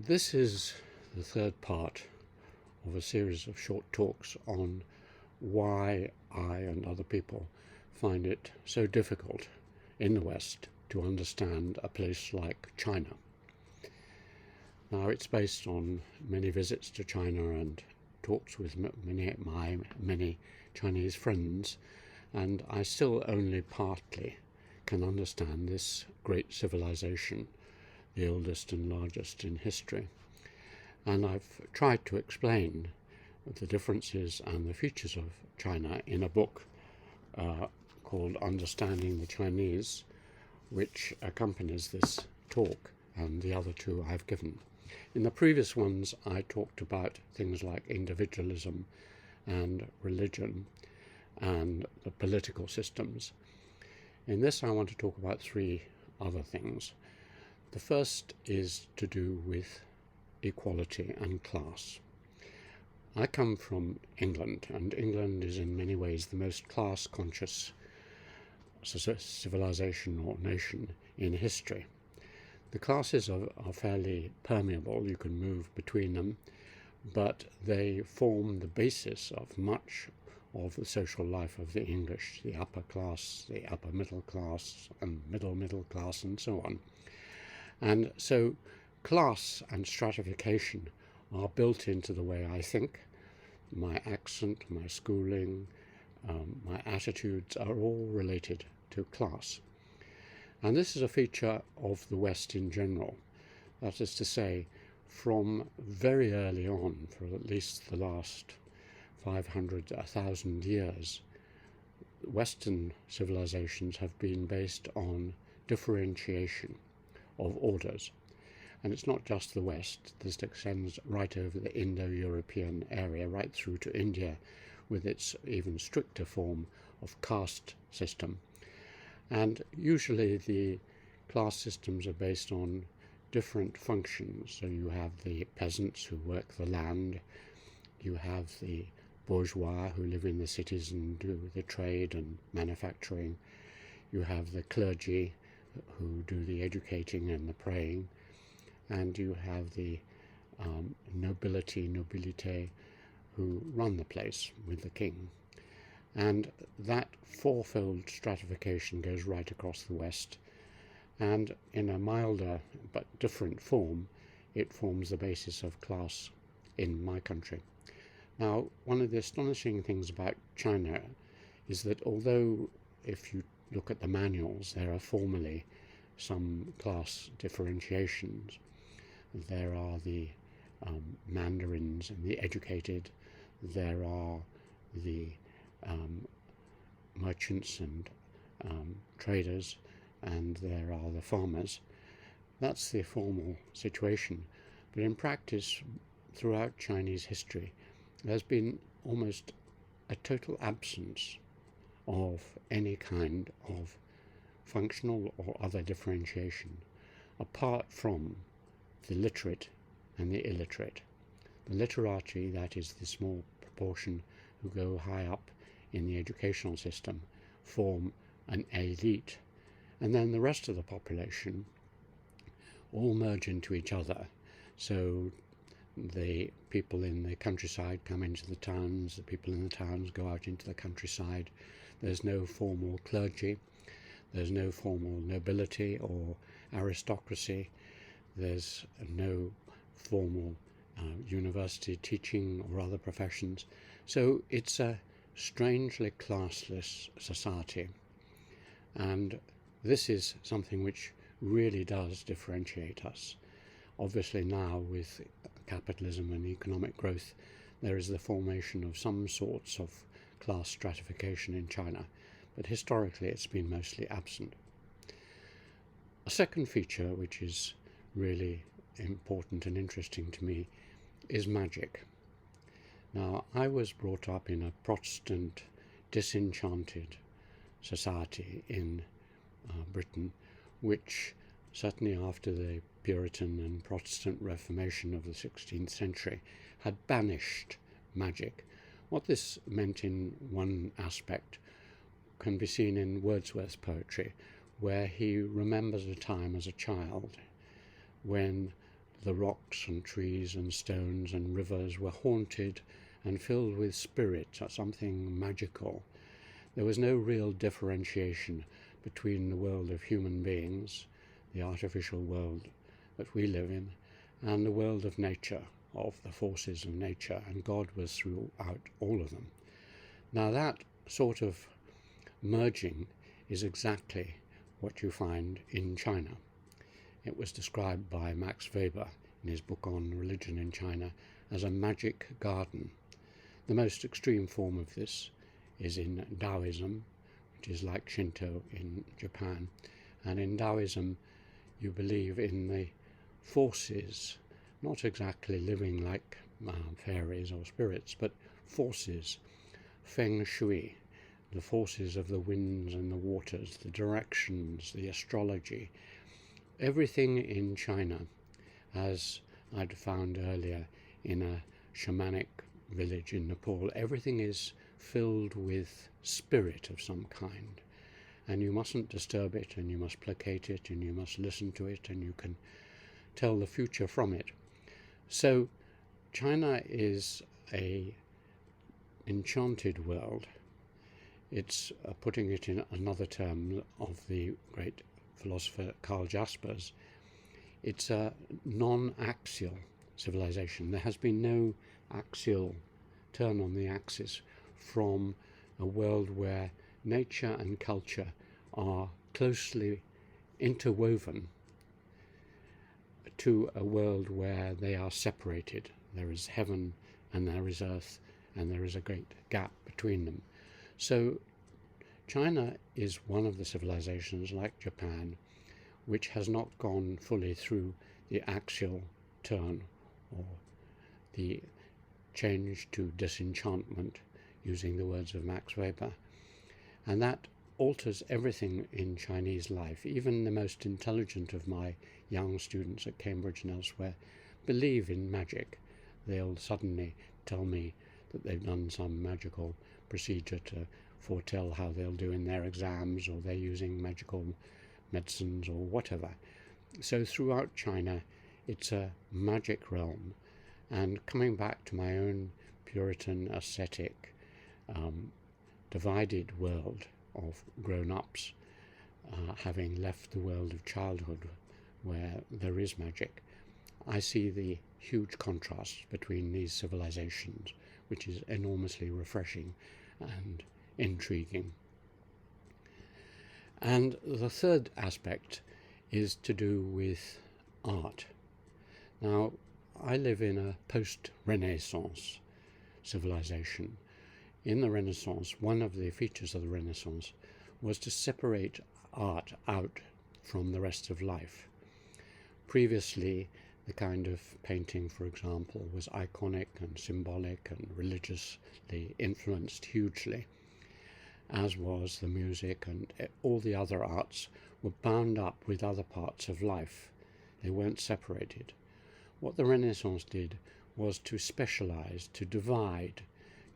This is the third part of a series of short talks on why I and other people find it so difficult in the West to understand a place like China. Now, it's based on many visits to China and talks with many Chinese friends, and I still only partly can understand this great civilization, the oldest and largest in history. And I've tried to explain the differences and the features of China in a book called Understanding the Chinese, which accompanies this talk and the other two I've given. In the previous ones, I talked about things like individualism and religion and the political systems. In this, I want to talk about three other things. The first is to do with equality and class. I come from England, and England is in many ways the most class-conscious civilization or nation in history. The classes are fairly permeable, you can move between them, but they form the basis of much of the social life of the English, the upper class, the upper middle class, and middle class, and so on. And so class and stratification are built into the way I think. My accent, my schooling, my attitudes are all related to class. And this is a feature of the West in general. That is to say, from very early on, for at least the last 500, 1,000 years, Western civilizations have been based on differentiation of orders. And it's not just the West. This extends right over the Indo-European area, right through to India, with its even stricter form of caste system. And usually the class systems are based on different functions. So you have the peasants who work the land, you have the bourgeois who live in the cities and do the trade and manufacturing, you have the clergy who do the educating and the praying, and you have the nobilite, who run the place with the king. And that fourfold stratification goes right across the West, and in a milder but different form, it forms the basis of class in my country. Now, one of the astonishing things about China is that although, if you look at the manuals, there are formally some class differentiations. There are the mandarins and the educated, there are the merchants and traders, and there are the farmers. That's the formal situation. But in practice, throughout Chinese history, there's been almost a total absence of any kind of functional or other differentiation, apart from the literate and the illiterate. The literati, that is the small proportion who go high up in the educational system, form an elite, and then the rest of the population all merge into each other. So the people in the countryside come into the towns, the people in the towns go out into the countryside. There's no formal clergy, there's no formal nobility or aristocracy, there's no formal university teaching or other professions. So it's a strangely classless society, and this is something which really does differentiate us. Obviously now, with capitalism and economic growth, there is the formation of some sorts of class stratification in China, but historically it's been mostly absent. A second feature which is really important and interesting to me is magic. Now, I was brought up in a Protestant, disenchanted society in Britain, which certainly after the Puritan and Protestant Reformation of the 16th century had banished magic. What this meant in one aspect can be seen in Wordsworth's poetry, where he remembers a time as a child when the rocks and trees and stones and rivers were haunted and filled with spirits, something magical. There was no real differentiation between the world of human beings, the artificial world that we live in, and the world of nature, of the forces of nature, and God was throughout all of them. Now that sort of merging is exactly what you find in China. It was described by Max Weber in his book on religion in China as a magic garden. The most extreme form of this is in Taoism, which is like Shinto in Japan. And in Taoism, you believe in the forces, not exactly living like fairies or spirits, but forces, feng shui, the forces of the winds and the waters, the directions, the astrology. Everything in China, as I'd found earlier in a shamanic village in Nepal, everything is filled with spirit of some kind. And you mustn't disturb it, and you must placate it, and you must listen to it, and you can tell the future from it. So China is a enchanted world. It's putting it in another term of the great philosopher Karl Jaspers. It's a non-axial civilization. There has been no axial turn on the axis from a world where nature and culture are closely interwoven to a world where they are separated. There is heaven and there is earth, and there is a great gap between them. So China is one of the civilizations, like Japan, which has not gone fully through the axial turn or the change to disenchantment, using the words of Max Weber. And that alters everything in Chinese life. Even the most intelligent of my young students at Cambridge and elsewhere believe in magic. They'll suddenly tell me that they've done some magical procedure to foretell how they'll do in their exams, or they're using magical medicines or whatever. So throughout China, it's a magic realm. And coming back to my own Puritan ascetic divided world of grown-ups, having left the world of childhood where there is magic, I see the huge contrast between these civilizations, which is enormously refreshing and intriguing. And the third aspect is to do with art. Now, I live in a post-Renaissance civilization. In the Renaissance, one of the features of the Renaissance was to separate art out from the rest of life. Previously, the kind of painting, for example, was iconic and symbolic and religiously influenced hugely, as was the music, and all the other arts were bound up with other parts of life. They weren't separated. What the Renaissance did was to specialize, to divide,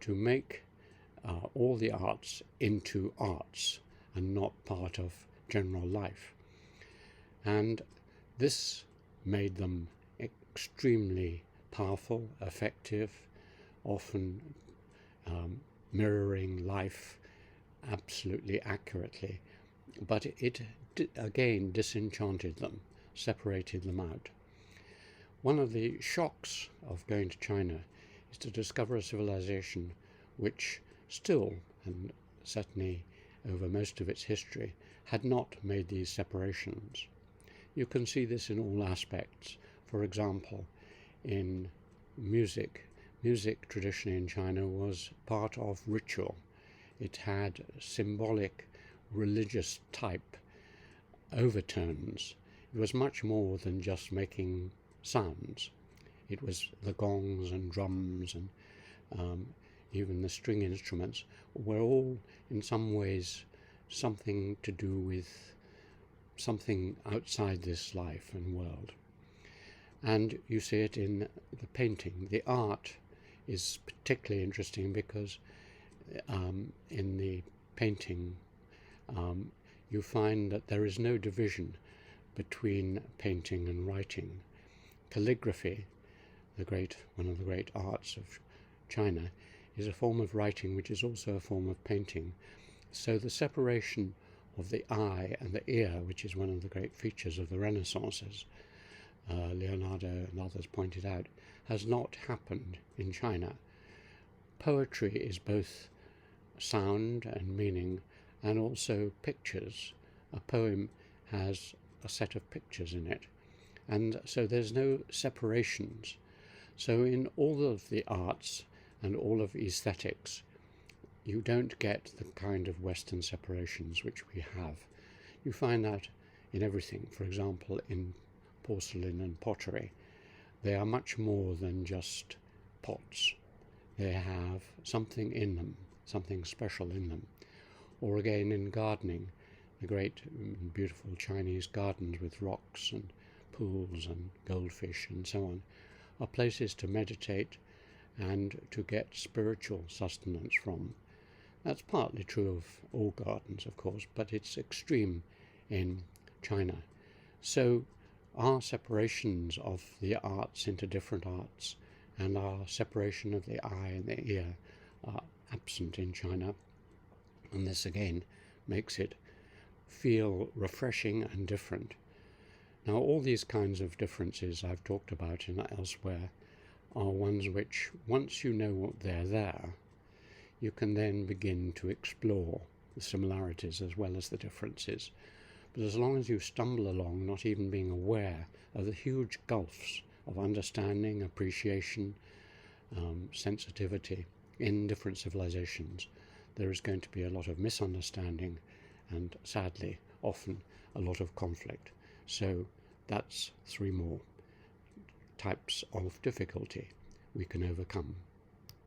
to make all the arts into arts and not part of general life. And this made them extremely powerful, effective, often mirroring life absolutely accurately. But it again disenchanted them, separated them out. One of the shocks of going to China is to discover a civilization which still, and certainly over most of its history, had not made these separations. You can see this in all aspects. For example, in music. Music traditionally in China was part of ritual. It had symbolic, religious type overtones. It was much more than just making sounds. It was the gongs and drums and even the string instruments were all in some ways something to do with something outside this life and world. And you see it in the painting. The art is particularly interesting because in the painting you find that there is no division between painting and writing. calligraphy, one of the great arts of China, is a form of writing which is also a form of painting. So the separation of the eye and the ear, which is one of the great features of the Renaissance, as Leonardo and others pointed out, has not happened in China. Poetry is both sound and meaning, and also pictures. A poem has a set of pictures in it, and so there's no separations. So in all of the arts and all of aesthetics, you don't get the kind of Western separations which we have. You find that in everything. For example, in porcelain and pottery, they are much more than just pots. They have something in them, something special in them. Or again in gardening, the great beautiful Chinese gardens with rocks and pools and goldfish and so on are places to meditate and to get spiritual sustenance from. That's partly true of all gardens, of course, but it's extreme in China. So our separations of the arts into different arts and our separation of the eye and the ear are absent in China, and this again makes it feel refreshing and different. Now, all these kinds of differences I've talked about in elsewhere are ones which, once you know they're there, you can then begin to explore the similarities as well as the differences. But as long as you stumble along, not even being aware of the huge gulfs of understanding, appreciation, sensitivity in different civilizations, there is going to be a lot of misunderstanding and, sadly, often a lot of conflict. So that's 3 more types of difficulty we can overcome.